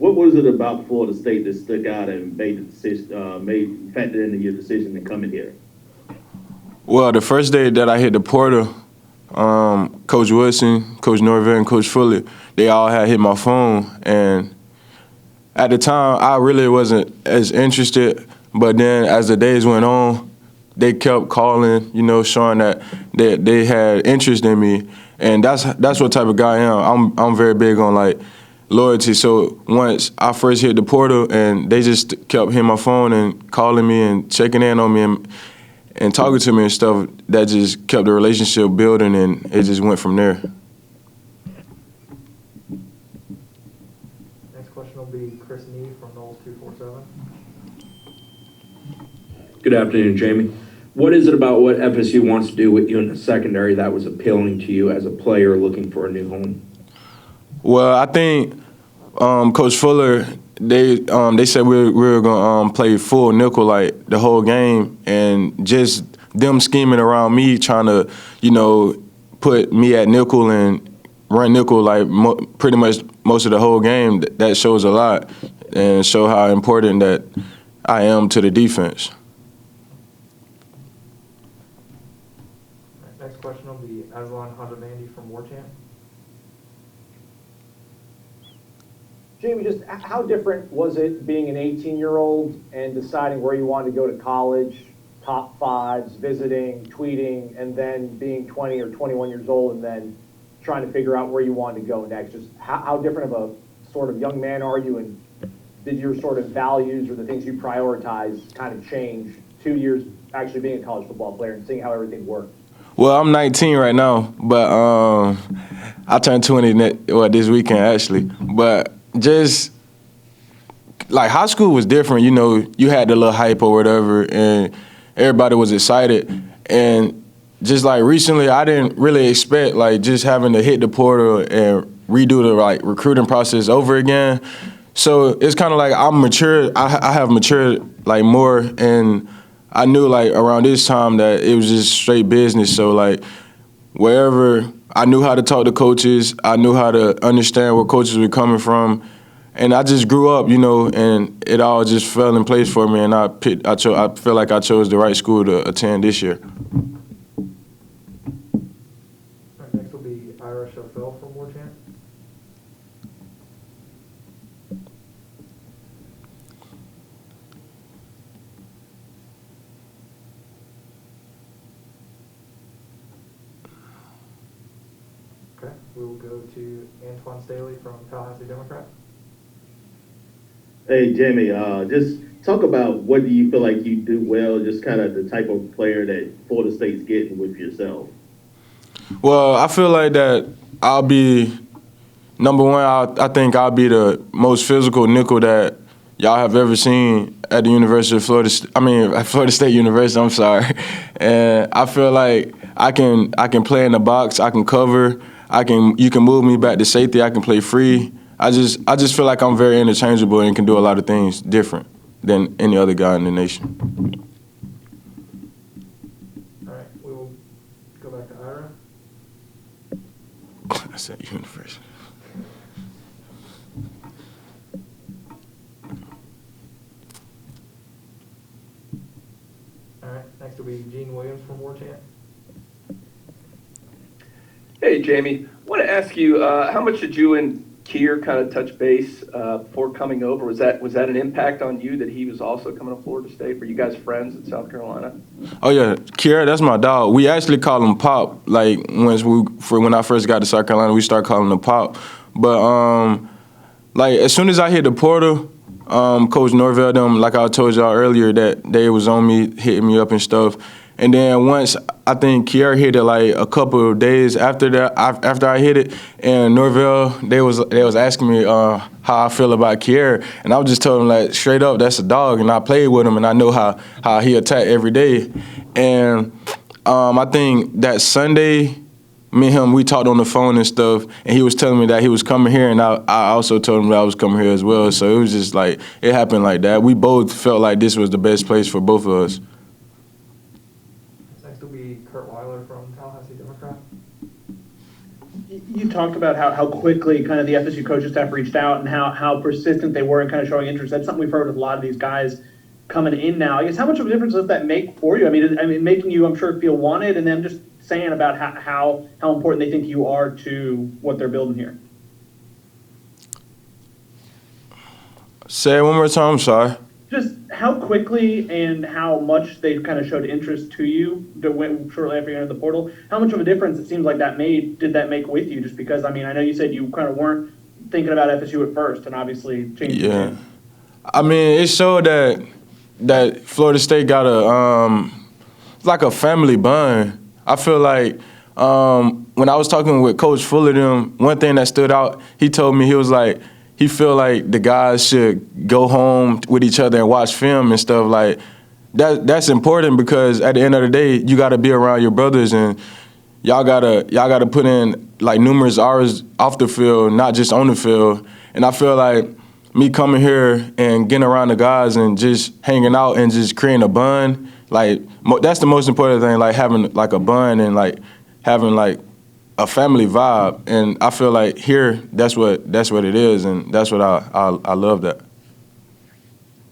What was it about Florida State that stuck out and made the decision, factored into your decision to come in here? Well, the first day that I hit the portal, Coach Woodson, Coach Norvell, and Coach Fuller, they all had hit my phone. And at the time, I really wasn't as interested. But then as the days went on, they kept calling, showing that they had interest in me. And that's what type of guy I am. I'm very big on, like, loyalty. So once I first hit the portal and they just kept hitting my phone and calling me and checking in on me and talking to me and stuff, that just kept the relationship building, and it just went from there. Next question will be Chris Nee from Knowles 247. Good afternoon, Jammie. What is it about what FSU wants to do with you in the secondary that was appealing to you as a player looking for a new home? Well, I think Coach Fuller, they said we were going to play full nickel like the whole game, and just them scheming around me, trying to, put me at nickel and run nickel like pretty much most of the whole game. That shows a lot and show how important that I am to the defense. Next question will be Aslan Hadamandi from War Chant. Jammie, just how different was it being an 18-year-old and deciding where you wanted to go to college, top fives, visiting, tweeting, and then being 20 or 21 years old and then trying to figure out where you wanted to go next? Just how different of a sort of young man are you, and did your sort of values or the things you prioritize kind of change 2 years actually being a college football player and seeing how everything worked? Well, I'm 19 right now, but I turned 20 this weekend actually. But just like high school was different, you had the little hype or whatever, and everybody was excited. And just like recently, I didn't really expect like just having to hit the portal and redo the like recruiting process over again. So it's kind of like I'm mature. I have matured like more, and I knew like around this time that it was just straight business. So like wherever, I knew how to talk to coaches. I knew how to understand where coaches were coming from. And I just grew up, and it all just fell in place for me. And I feel like I chose the right school to attend this year. All right, next will be Ira Schafel from War Chant. Okay, we will go to Antoine Staley from Tallahassee Democrat. Hey, Jammie, just talk about what do you feel like you do well, just kind of the type of player that Florida State's getting with yourself. Well, I feel like that I'll be, number one, I think I'll be the most physical nickel that y'all have ever seen at the University of Florida, at Florida State University, I'm sorry. And I feel like I can play in the box, I can cover, you can move me back to safety, I can play free. I just feel like I'm very interchangeable and can do a lot of things different than any other guy in the nation. All right, we will go back to Ira. I said university. All right, next will be Gene Williams from War Chant. Hey, Jammie, I want to ask you, how much did you and Keir kind of touch base before coming over? Was that an impact on you that he was also coming to Florida State? Were you guys friends in South Carolina? Oh yeah, Keir, that's my dog. We actually call him Pop. Like when I first got to South Carolina, we started calling him Pop. But like as soon as I hit the portal, Coach Norvell, them, like I told y'all earlier, that they was on me, hitting me up and stuff. And then once I think Keir hit it like a couple of days after that, after I hit it, and Norvell, they was asking me how I feel about Keir, and I was just telling them like straight up, that's a dog, and I played with him, and I know how he attacked every day. And I think that Sunday, me and him, we talked on the phone and stuff, and he was telling me that he was coming here, and I also told him that I was coming here as well. So it was just like, it happened like that. We both felt like this was the best place for both of us. Next will be Kurt Weiler from Tallahassee Democrat. You you talked about how quickly kind of the FSU coaching staff reached out and how persistent they were in kind of showing interest. That's something we've heard with a lot of these guys coming in now. I guess how much of a difference does that make for you? I mean, making you, I'm sure, feel wanted, and then just saying about how important they think you are to what they're building here. Say it one more time, I'm sorry. Just how quickly and how much they kind of showed interest to you shortly after you entered the portal. How much of a difference it seems like did that make with you? Just because, I mean, I know you said you kind of weren't thinking about FSU at first, and obviously changed. Yeah, I mean, it showed that Florida State got like a family bond. I feel like when I was talking with Coach Fuller, one thing that stood out, he told me, he was like, he feel like the guys should go home with each other and watch film and stuff like that. That's important because at the end of the day, you got to be around your brothers, and y'all gotta put in like numerous hours off the field, not just on the field. And I feel like me coming here and getting around the guys and just hanging out and just creating a bond, like that's the most important thing, like having like a bond and like having like a family vibe. And I feel like here that's what it is, and that's what I love that.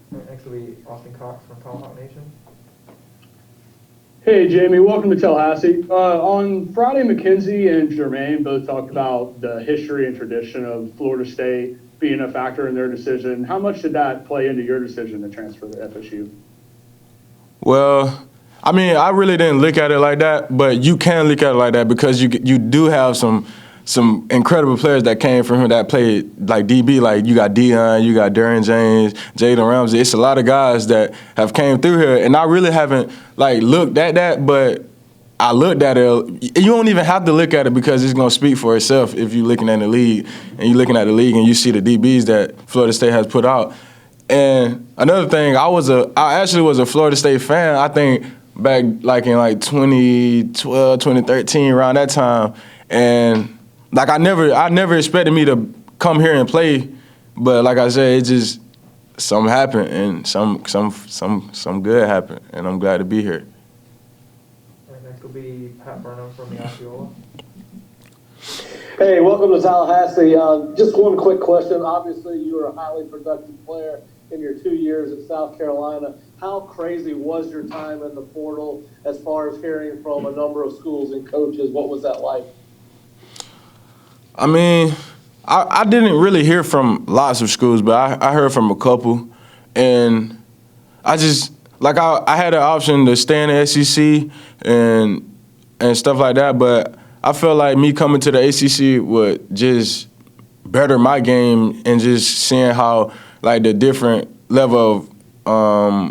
Next will be Austin Cox from Tomahawk Nation. Hey, Jamie, welcome to Tallahassee. On Friday, McKenzie and Jermaine both talked about the history and tradition of Florida State being a factor in their decision. How much did that play into your decision to transfer to FSU? Well, I mean, I really didn't look at it like that, but you can look at it like that because you do have some incredible players that came from here that played like DB. Like you got Dion, you got Darren James, Jaden Ramsey. It's a lot of guys that have came through here, and I really haven't like looked at that, but I looked at it. You don't even have to look at it because it's gonna speak for itself if you're looking at the league and you're looking at the league and you see the DBs that Florida State has put out. And another thing, I actually was a Florida State fan. I think back like in like 2012, 2013, around that time, and like I never expected me to come here and play, but like I said, it just something happened and some good happened, and I'm glad to be here. Next will be Pat Burnham from the Osceola. Hey, welcome to Tallahassee. Just one quick question. Obviously, you were a highly productive player in your 2 years at South Carolina. How crazy was your time in the portal as far as hearing from a number of schools and coaches? What was that like? I mean, I didn't really hear from lots of schools, but I heard from a couple. And I just, like I had an option to stay in the SEC and stuff like that, but I felt like me coming to the ACC would just better my game and just seeing how, like, the different level of,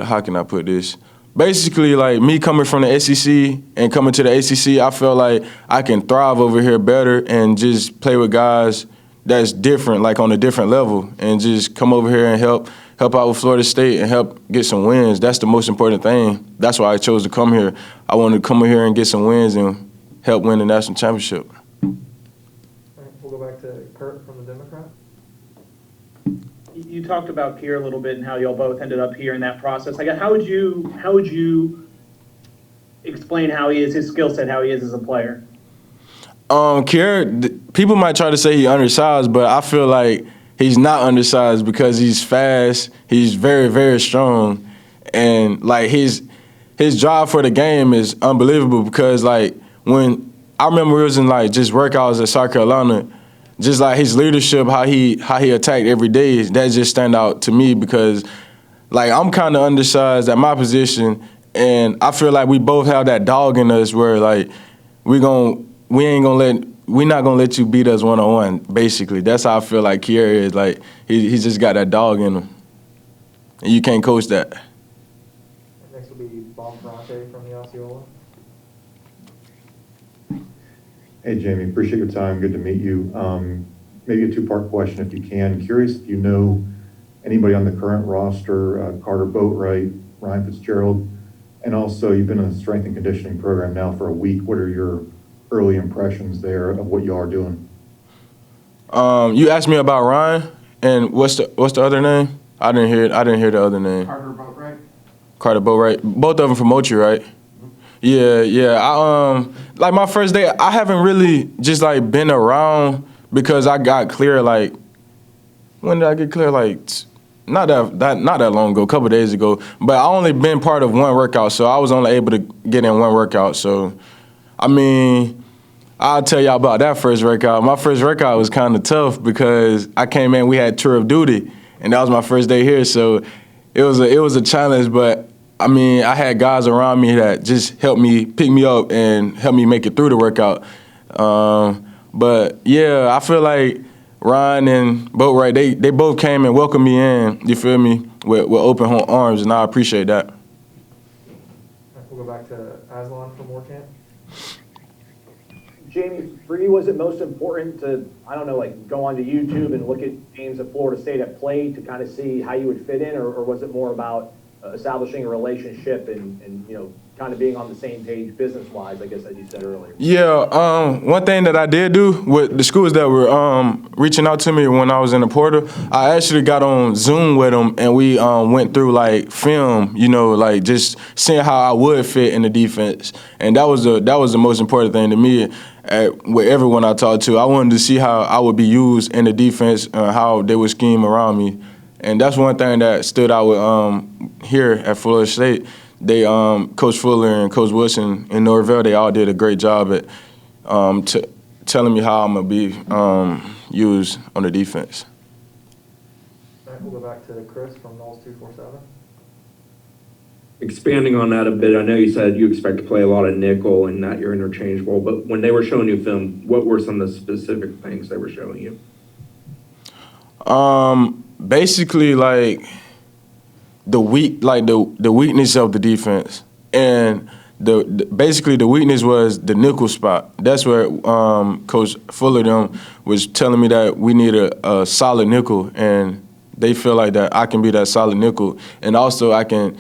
how can I put this? Basically, like, me coming from the SEC and coming to the ACC, I feel like I can thrive over here better and just play with guys that's different, like on a different level, and just come over here and help out with Florida State and help get some wins. That's the most important thing. That's why I chose to come here. I wanted to come here and get some wins and help win the national championship. All right, we'll go back to Kurt from the Democrat. You talked about Keir a little bit and how y'all both ended up here in that process. Like, how would you explain how he is, his skill set, how he is as a player? Keir, people might try to say he's undersized, but I feel like he's not undersized because he's fast. He's very, very strong, and like his drive for the game is unbelievable. Because like when I remember it was in like just workouts at South Carolina, just like his leadership, how he attacked every day, that just stand out to me because like I'm kind of undersized at my position, and I feel like we both have that dog in us where like we're not gonna let you beat us one-on-one, basically. That's how I feel like Keir is. Like, he's just got that dog in him. And you can't coach that. Next will be Bob Ferrante from the Osceola. Hey, Jamie, appreciate your time. Good to meet you. Maybe a two-part question, if you can. Curious if you know anybody on the current roster, Carter Boatwright, Ryan Fitzgerald, and also you've been in the strength and conditioning program now for a week. What are your early impressions there of what you are doing? You asked me about Ryan, and what's the other name? I didn't hear the other name. Carter Boatwright. Carter Boatwright. Both of them from Mochi, right? Yeah. Like my first day, I haven't really just like been around because I got clear like, when did I get clear? Like, not that long ago, a couple days ago. But I only been part of one workout, so I was only able to get in one workout. So, I mean, I'll tell y'all about that first workout. My first workout was kind of tough because I came in, we had tour of duty, and that was my first day here. So it was a challenge, but I mean, I had guys around me that just helped me pick me up and help me make it through the workout. But yeah, I feel like Ryan and Boatwright, they both came and welcomed me in, you feel me, with open arms, and I appreciate that. We'll go back to Aslan for more camp. Jammie, for you, was it most important to, I don't know, like go onto YouTube and look at games that Florida State have played to kind of see how you would fit in, or was it more about establishing a relationship and you know, kind of being on the same page business-wise, I guess, as you said earlier? Yeah, one thing that I did do with the schools that were reaching out to me when I was in the portal, I actually got on Zoom with them, and we went through like film, you know, like just seeing how I would fit in the defense, and that was the most important thing to me. With everyone I talked to, I wanted to see how I would be used in the defense, how they would scheme around me. And that's one thing that stood out with here at Florida State. They, Coach Fuller and Coach Woodson and Norvell, they all did a great job at telling me how I'm going to be used on the defense. All right, we'll go back to Chris from Knowles 247. Expanding on that a bit, I know you said you expect to play a lot of nickel and that you're interchangeable, but when they were showing you film, what were some of the specific things they were showing you? Basically, like the weakness of the defense, and basically the weakness was the nickel spot. That's where Coach Fuller them was telling me that we need a solid nickel, and they feel like that I can be that solid nickel, and also I can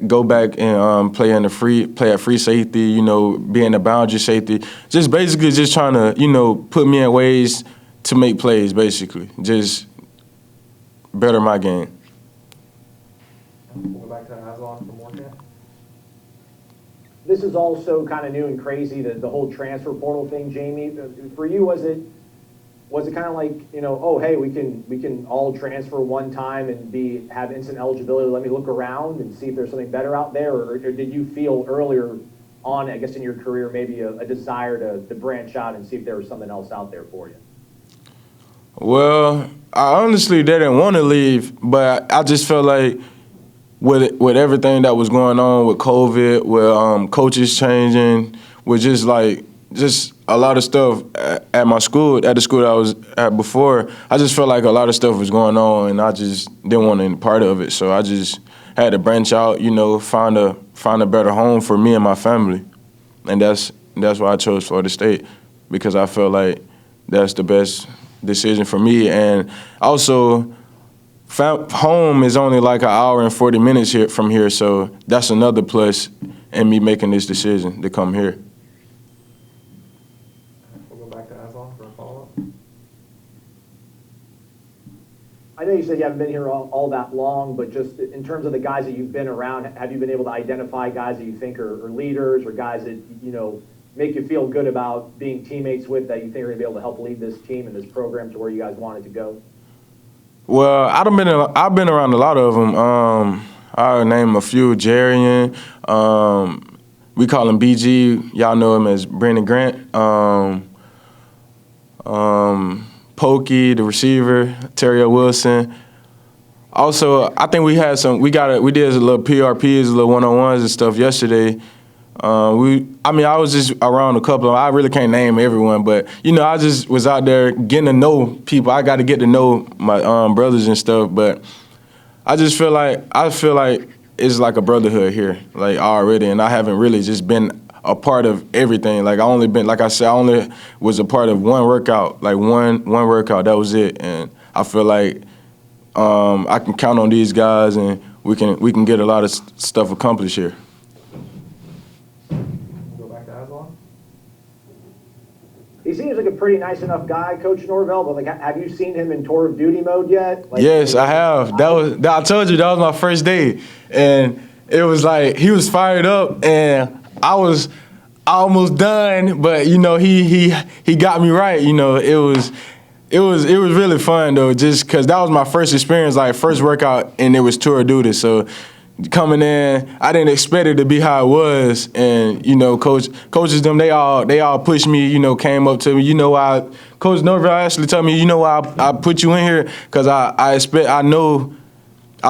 go back and play at free safety. You know, be in the boundary safety. Just basically just trying to put me in ways to make plays. Basically, just better my game. We'll go back to Aslan for more camp. This is also kind of new and crazy, the whole transfer portal thing, Jammie. For you, was it kind of like, oh, hey, we can all transfer one time and have instant eligibility, let me look around and see if there's something better out there, or did you feel earlier on, I guess, in your career, maybe a desire to branch out and see if there was something else out there for you? Well, I honestly didn't want to leave, but I just felt like with everything that was going on with COVID, with coaches changing, with just a lot of stuff at my school, at the school that I was at before, I just felt like a lot of stuff was going on, and I just didn't want any part of it. So I just had to branch out, find a better home for me and my family, and that's why I chose Florida State, because I felt like that's the best decision for me. And also, home is only like an hour and 40 minutes from here, so that's another plus in me making this decision to come here. We'll go back to Aslan for a follow-up. I know you said you haven't been here all that long, but just in terms of the guys that you've been around, have you been able to identify guys that you think are leaders, or guys that, make you feel good about being teammates with, that you think are going to be able to help lead this team and this program to where you guys wanted to go? Well, I've been around a lot of them. I'll name a few. Jarian, we call him BG. Y'all know him as Brandon Grant. Pokey, the receiver, Terry Wilson. Also, I think we did a little PRPs, a little one-on-ones and stuff yesterday. I was just around a couple of them. I really can't name everyone, but, I just was out there getting to know people. I got to get to know my brothers and stuff, but I feel like it's like a brotherhood here, like already, and I haven't really just been a part of everything. Like I only was a part of one workout, like one workout, that was it. And I feel like I can count on these guys, and we can get a lot of stuff accomplished here. He seems like a pretty nice enough guy, Coach Norvell, but have you seen him in tour of duty mode yet? Yes, I have. I told you that was my first day, and it was like he was fired up, and I was almost done, but you know, he got me right. You know, it was really fun though, just because that was my first experience, like first workout, and it was tour duty. So coming in, I didn't expect it to be how it was, and you know, coaches them, they all pushed me. You know, came up to me. You know why? Coach Norvell actually told me, you know why I put you in here, because I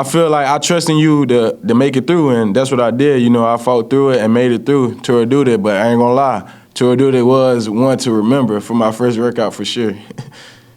feel like I trust in you to make it through, and that's what I did. You know, I fought through it and made it through tour duty. But I ain't gonna lie, tour duty was one to remember for my first workout for sure.